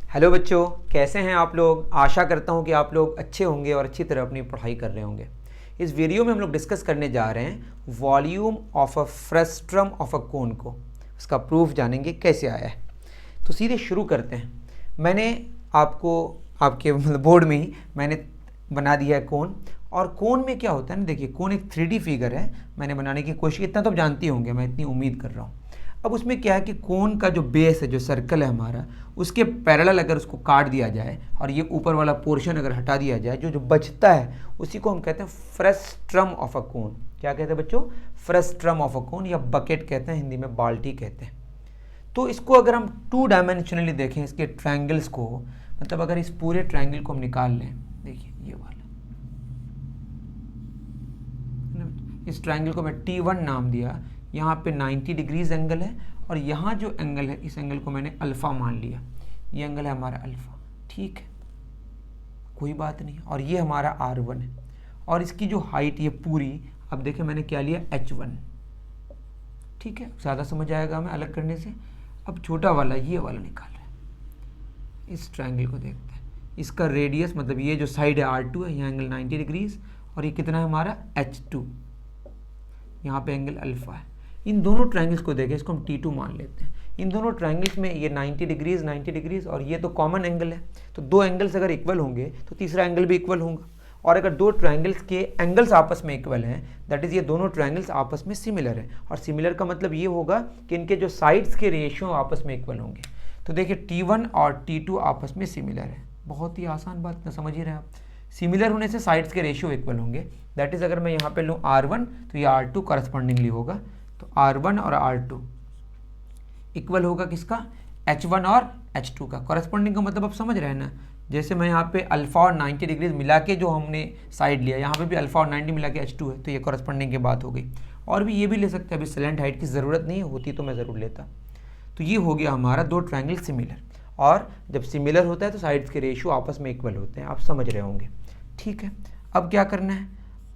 Hello बच्चों, कैसे हैं आप लोग। आशा करता हूं कि आप लोग अच्छे होंगे और अच्छी तरह अपनी पढ़ाई कर रहे होंगे। इस वीडियो में हम लोग डिस्कस करने जा रहे हैं volume of a frustum of a cone को। उसका प्रूफ जानेंगे कैसे आया है। तो सीधे शुरू करते हैं। मैंने आपको आपके बोर्ड में ही मैंने बना दिया है कोन। और कोन में क्या होता है ना, देखिए कोन एक 3D फिगर है। मैंने बनाने की कोशिश, इतना तो आप जानते होंगे, मैं इतनी उम्मीद कर रहा हूँ। अब उसमें क्या है कि कोन का जो बेस है, जो सर्कल है हमारा, उसके पैरेलल अगर उसको काट दिया जाए और ये ऊपर वाला पोर्शन अगर हटा दिया जाए, जो जो बचता है उसी को हम कहते हैं फ्रस्ट्रम ऑफ अ कोन। क्या कहते हैं बच्चों? फ्रस्ट्रम ऑफ अ कोन, या बकेट कहते हैं, हिंदी में बाल्टी कहते हैं। तो इसको अगर हम 2 डायमेंशनली देखें, इसके ट्रायंगल्स को, मतलब अगर इस पूरे ट्रायंगल को हम निकाल लें, देखिए ये वाला, इस ट्रायंगल को मैं T1 नाम दिया। यहाँ पे 90 डिग्रीज एंगल है और यहाँ जो एंगल है, इस एंगल को मैंने अल्फ़ा मान लिया। ये एंगल है हमारा अल्फ़ा, ठीक है, कोई बात नहीं। और ये हमारा R1 है और इसकी जो हाइट ये पूरी, अब देखें मैंने क्या लिया, H1, ठीक है, ज़्यादा समझ आएगा हमें अलग करने से। अब छोटा वाला, ये वाला निकाल रहे हैं। इस ट्रायंगल को देखते हैं, इसका रेडियस, मतलब ये जो साइड है R2 है, यहाँ एंगल 90 डिग्रीज और ये कितना है हमारा H2, यहाँ पे एंगल अल्फ़ा है। इन दोनों ट्रायंगल्स को देखें, इसको हम T2 मान लेते हैं। इन दोनों ट्रायंगल्स में ये 90 डिग्रीज और ये तो कॉमन एंगल है। तो दो एंगल्स अगर इक्वल होंगे तो तीसरा एंगल भी इक्वल होगा। और अगर दो ट्रायंगल्स के एंगल्स आपस में इक्वल हैं, दैट इज़ ये दोनों ट्रायंगल्स आपस में सिमिलर हैं। और सिमिलर का मतलब ये होगा कि इनके जो साइड्स के रेशियो आपस में इक्वल होंगे। तो देखिए T1 और T2 आपस में सिमिलर है। बहुत ही आसान बात, ना समझ ही रहे आप। सिमिलर होने से साइड्स के रेशियो इक्वल होंगे। दैट इज़ अगर मैं यहाँ पे लूँ R1 तो ये R2 करस्पॉन्डिंगली होगा। तो R1 और R2 इक्वल होगा किसका? H1 और H2 का। करस्पॉन्डिंग का मतलब आप समझ रहे हैं ना। जैसे मैं यहाँ पे अल्फ़ा और 90 डिग्रीज मिला के जो हमने साइड लिया, यहाँ पे भी अल्फ़ा और 90 मिला के H2 है, तो ये करस्पॉन्डिंग की बात हो गई। और भी ये भी ले सकते हैं, अभी सेलेंट हाइट की ज़रूरत नहीं होती तो मैं ज़रूर लेता। तो ये हो गया हमारा दो ट्रायंगल सिमिलर। और जब सिमिलर होता है तो साइड्स के रेशियो आपस में इक्वल होते हैं, आप समझ रहे होंगे, ठीक है। अब क्या करना है?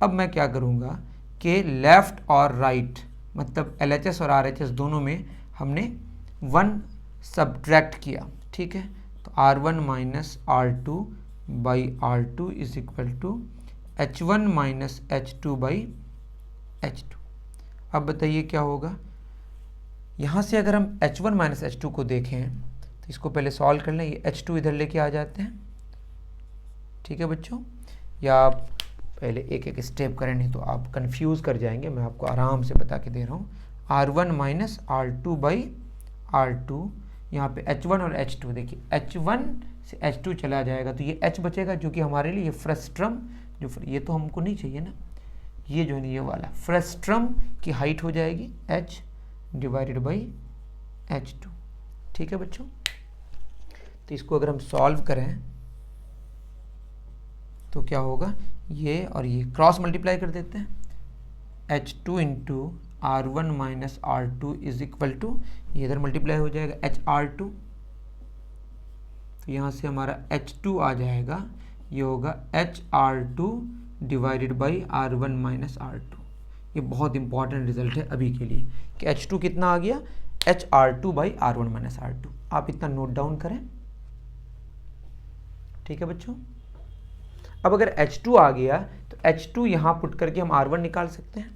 अब मैं क्या करूँगा कि लेफ़्ट और राइट, मतलब LHS और RHS दोनों में हमने 1 सब्ट्रैक्ट किया, ठीक है। तो R1 minus R2 by R2 is equal to H1 minus H2 by H2। अब बताइए क्या होगा? यहाँ से अगर हम H1 माइनस H2 को देखें तो इसको पहले सॉल्व कर लें। ये H2 इधर लेके आ जाते हैं, ठीक है बच्चों। या आप पहले एक एक स्टेप करें, नहीं तो आप कंफ्यूज कर जाएंगे। मैं आपको आराम से बता के दे रहा हूँ। R1 minus R2 by R2, यहाँ पे H1 और H2, देखिए H1 से H2 चला जाएगा तो ये H बचेगा, जो कि हमारे लिए ये फ्रस्ट्रम, जो ये तो हमको नहीं चाहिए ना, ये जो है ये वाला फ्रस्ट्रम की हाइट हो जाएगी H डिवाइडेड बाई H2, ठीक है बच्चों। तो इसको अगर हम सॉल्व करें तो क्या होगा, ये और ये क्रॉस मल्टीप्लाई कर देते हैं। H2 into R1 minus R2 is equal to, ये इधर मल्टीप्लाई हो जाएगा HR2, तो यहाँ से हमारा H2 आ जाएगा, ये होगा HR2 divided by R1 minus R2। ये बहुत इंपॉर्टेंट रिजल्ट है अभी के लिए कि H2 कितना आ गया, HR2 by R1 minus R2। आप इतना नोट डाउन करें, ठीक है बच्चों। अब अगर H2 आ गया तो H2 यहाँ पुट करके हम R1 निकाल सकते हैं।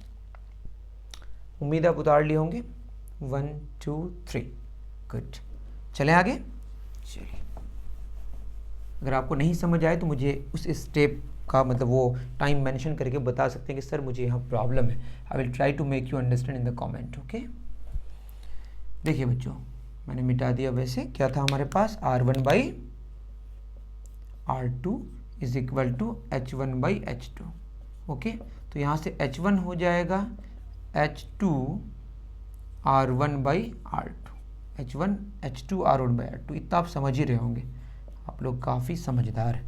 उम्मीद आप उतार लिए होंगे। 1 2 3, गुड। चलें आगे। चलिए, अगर आपको नहीं समझ आए तो मुझे उस स्टेप का, मतलब वो टाइम मेंशन करके बता सकते हैं कि सर मुझे यहाँ प्रॉब्लम है। I will try to make you understand in the comment, okay. देखिए बच्चों, मैंने मिटा दिया। वैसे क्या था हमारे पास, R1 by R2 is equal to H1 by H2, okay. तो यहाँ से H1 हो जाएगा H2 R1 by R2, H1 H2 R1 by R2। इतना आप समझ ही रहे होंगे, आप लोग काफ़ी समझदार हैं,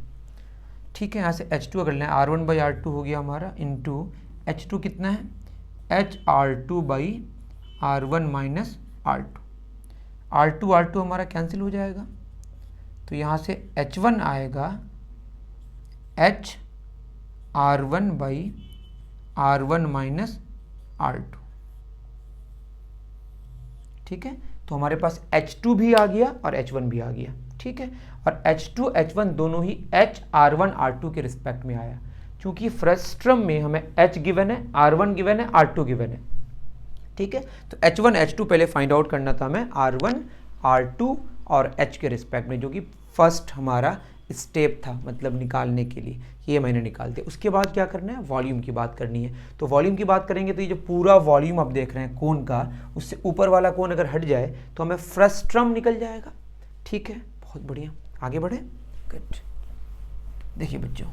ठीक है। यहाँ से H2 अगर लें, R1 बाई R2 हो गया हमारा, इंटू H2 कितना है, HR2 by R1 minus R2 हमारा कैंसिल हो जाएगा। तो यहाँ से H1 आएगा H R1 by R1 minus R2, ठीक है। तो हमारे पास H2 भी आ गया और H1 भी आ गया, ठीक है। और H2 H1 दोनों ही HR1 R2 के रिस्पेक्ट में आया, क्योंकि फ्रस्ट्रम में हमें H गिवन है, R1 गिवन है, R2 गिवन है, ठीक है। तो H1 H2 पहले फाइंड आउट करना था हमें R1 R2 और H के रिस्पेक्ट में, जो कि फर्स्ट हमारा स्टेप था मतलब निकालने के लिए, ये मैंने निकाल दिया। उसके बाद क्या करना है, वॉल्यूम की बात करनी है। तो वॉल्यूम की बात करेंगे तो ये जो पूरा वॉल्यूम आप देख रहे हैं कोन का, उससे ऊपर वाला कोन अगर हट जाए तो हमें फ्रस्ट्रम निकल जाएगा, ठीक है। बहुत बढ़िया, आगे बढ़े, गुड। देखिए बच्चों,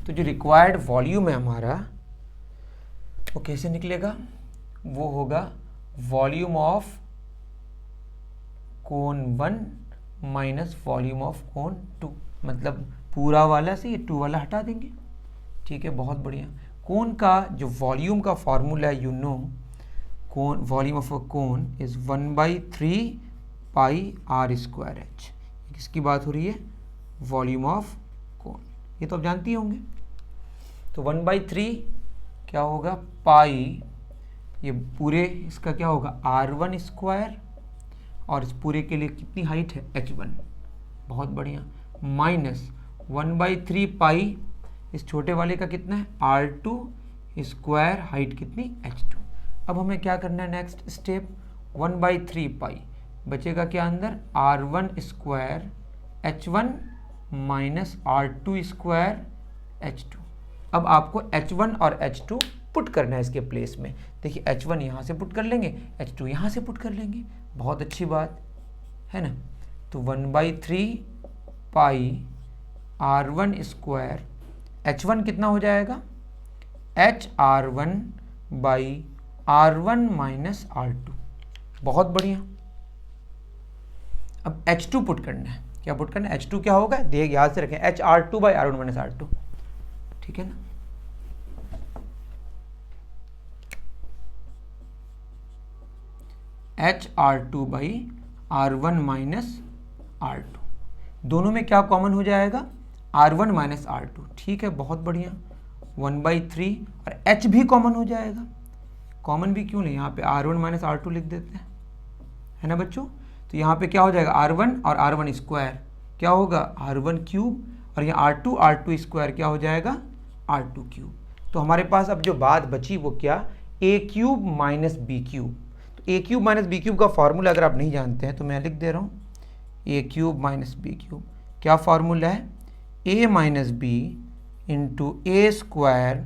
तो जो रिक्वायर्ड वॉल्यूम है हमारा वो कैसे निकलेगा, वो होगा volume of cone 1 minus volume of cone 2, मतलब पूरा वाला से ये 2 वाला हटा देंगे, ठीक है। बहुत बढ़िया। कोन का जो वॉल्यूम का फॉर्मूला है, you know, cone volume of a cone is 1/3 pi r square h। किसकी बात हो रही है, वॉल्यूम ऑफ कोन, ये तो आप जानती होंगे। तो 1/3 क्या होगा, पाई, ये पूरे इसका क्या होगा r1 स्क्वायर, और इस पूरे के लिए कितनी हाइट है h1, बहुत बढ़िया, माइनस 1/3 पाई इस छोटे वाले का कितना है r2 स्क्वायर, हाइट कितनी h2। अब हमें क्या करना है, नेक्स्ट स्टेप, 1/3 पाई बचेगा क्या अंदर, r1 square h1 minus r2 square h2। अब आपको h1 और h2 पुट करना है इसके प्लेस में। देखिए h1 यहाँ से पुट कर लेंगे, h2 यहाँ से पुट कर लेंगे, बहुत अच्छी बात है ना। तो 1/3 पाई r1 स्क्वायर, h1 कितना हो जाएगा, HR1 by R1 minus R2, बहुत बढ़िया। अब H2 पुट करना है, क्या पुट करना है, H2 क्या होगा, देख याद से रखें, HR2 by R1 minus R2, ठीक है ना। HR2 by R1 minus R2, दोनों में क्या कॉमन हो जाएगा, R1 माइनस R2, ठीक है, बहुत बढ़िया। 1/3 और H भी कॉमन हो जाएगा, कॉमन भी क्यों नहीं, यहाँ पे R1 माइनस R2 लिख देते हैं, है ना बच्चों। तो यहाँ पे क्या हो जाएगा, R1 और R1 स्क्वायर क्या होगा, R1 क्यूब, और यहाँ R2 स्क्वायर क्या हो जाएगा, R2 क्यूब। तो हमारे पास अब जो बात बची वो क्या, A cube minus B cube. तो A cube minus B cube का फॉर्मूला अगर आप नहीं जानते हैं तो मैं लिख दे रहा हूँ, A cube minus B cube, क्या फॉर्मूला है, A minus B into A square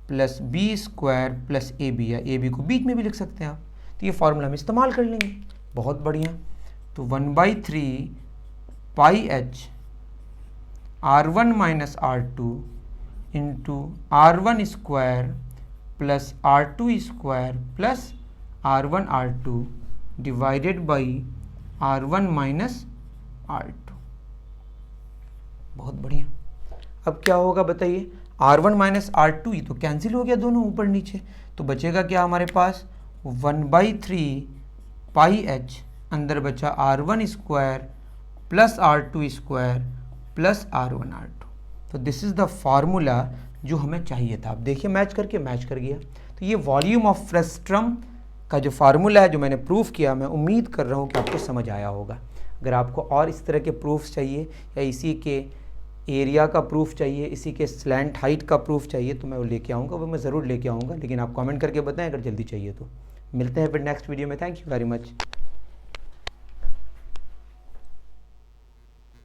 plus B square plus A B, या ए बी को बीच में भी लिख सकते हैं आप। तो ये फॉर्मूला हम इस्तेमाल कर लेंगे, बहुत बढ़िया। तो 1/3 पाई h R1 minus R2 into R1 square plus R2 square plus R1 R2 divided by R1 minus R2, बहुत बढ़िया। अब क्या होगा बताइए, R1 माइनस R2 ये तो कैंसिल हो गया दोनों ऊपर नीचे, तो बचेगा क्या हमारे पास, 1/3 पाई h, अंदर बचा R1 square plus R2 square plus R1 R2। तो दिस इज़ द फार्मूला जो हमें चाहिए था। आप देखिए मैच करके, मैच कर गया। तो ये वॉल्यूम ऑफ फ्रस्ट्रम का जो फार्मूला है जो मैंने प्रूफ किया, मैं उम्मीद कर रहा हूँ कि आपको समझ आया होगा। अगर आपको और इस तरह के प्रूफ्स चाहिए या इसी के एरिया का प्रूफ चाहिए, इसी के स्लैंट हाइट का प्रूफ चाहिए, तो मैं वो लेके आऊँगा, वो मैं ज़रूर लेके आऊँगा, लेकिन आप कमेंट करके बताएं अगर जल्दी चाहिए तो। मिलते हैं फिर नेक्स्ट वीडियो में, थैंक यू वेरी मच।